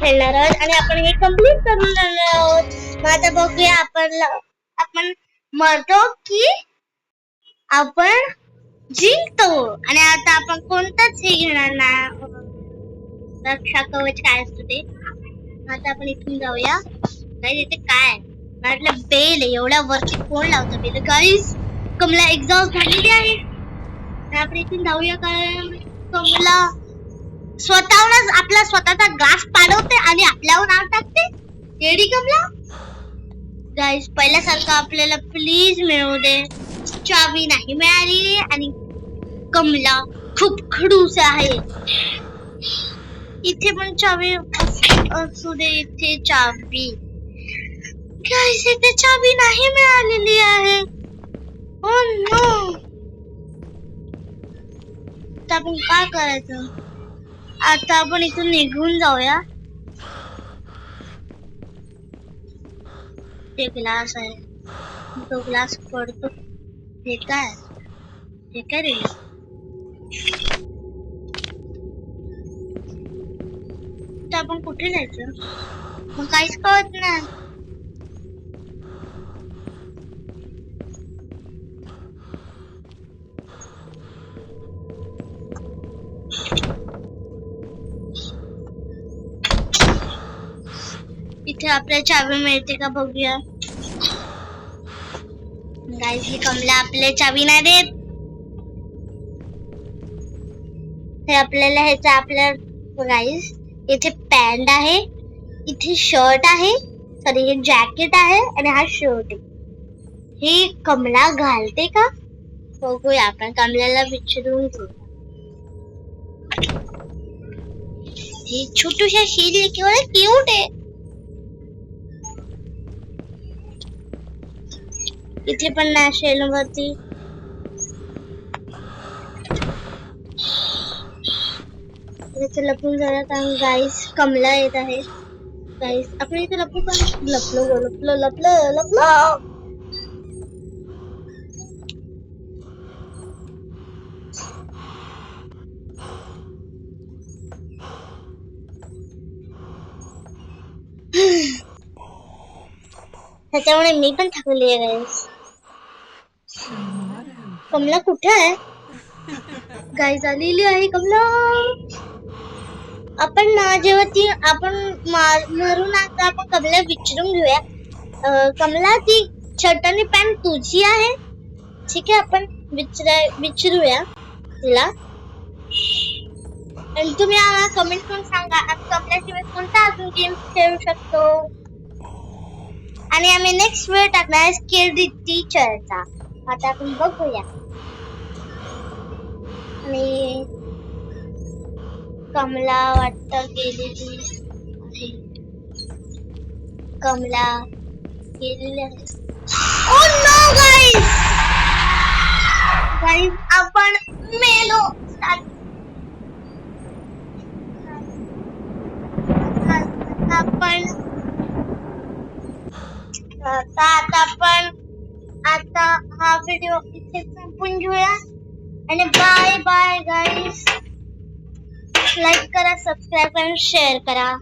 खेळणार आहोत आणि आपण हे कम्प्लीट करून जाणार आहोत. मग आता बघूया आपण मरतो की आपण जिंकतो. आणि आता आपण कोणताच हे घेणार ना, रक्षा कवच काय असतं ते. आता आपण इथून जाऊया. गाईस इथे काय म्हटलं बेल एवढ्या वरती कोण लावतं बेल. गाईस कमला एक्झॉस्ट झालेली आहे. आपण इथून जाऊया कारण कमला स्वतःहूनच आपला स्वतःचा ग्लास पाडवते आणि आपल्यावर नाव टाकते. येडी कमला. गाईस पहिल्यासारखं आपल्याला प्लीज मिळू दे. चावी नाही मिळाली आणि कमला खूप खडूस आहे. इथे पण चावी असू दे. इथे चावी. गाईस इथे चावी नाही मिळालेली आहे. Oh no. आता आपण काय करायचं. आता आपण इथून निघून जाऊया. ते ग्लास आहे तो ग्लास पडतो. हे काय रे. तर आपण कुठे जायचं मग काहीच कळत नाही. इथे आपल्याला चावी मिळते का बघूया. गाईस ही कमला आपल्याला चावी नाही देत. हे आपल्याला ह्याचा आपल्या गाईस इथे पॅन्ट आहे. इथे शर्ट आहे. सॉरी हे जॅकेट आहे आणि हा शर्ट आहे. हे कमला घालते का बघूया. आपण कमलाला विचारून घेऊ. ही छोटूशा शेरी केवळ क्यूट आहे. इथे पण नाही शेल वरती. इथे लपून जाऊया कारण गाईस कमला येत आहे. गाईस आपण इथे लपू का. लपलो. त्याच्यामुळे मी पण थकली आहे गाईस. कमला कुठे आहे. गाईस आलेली आहे कमला. आपण ना जेव्हा ती आपण मरून आता आपण कमला विचारून घेऊया. कमला ती शर्ट आणि पॅन्ट तुझी आहे. ठीक आहे आपण विचारूया तिला. आणि तुम्ही आम्हाला कमेंट करून सांगा कमल्याशिवाय कोणता अजून गेम खेळू शकतो. आणि आम्ही नेक्स्ट वेळ टाकणार आहे स्केरी टीचरचा. आता आपण बघूया. आणि कमला वाटतं गेलेली आहे. कमला गेलेली आहे. Oh no guys. गाईस आपण मेलो. आता हा व्हिडिओ इथे संपून घेऊया. आणि बाय बाय गाईस. लाईक करा, सबस्क्राईब करा, शेअर करा.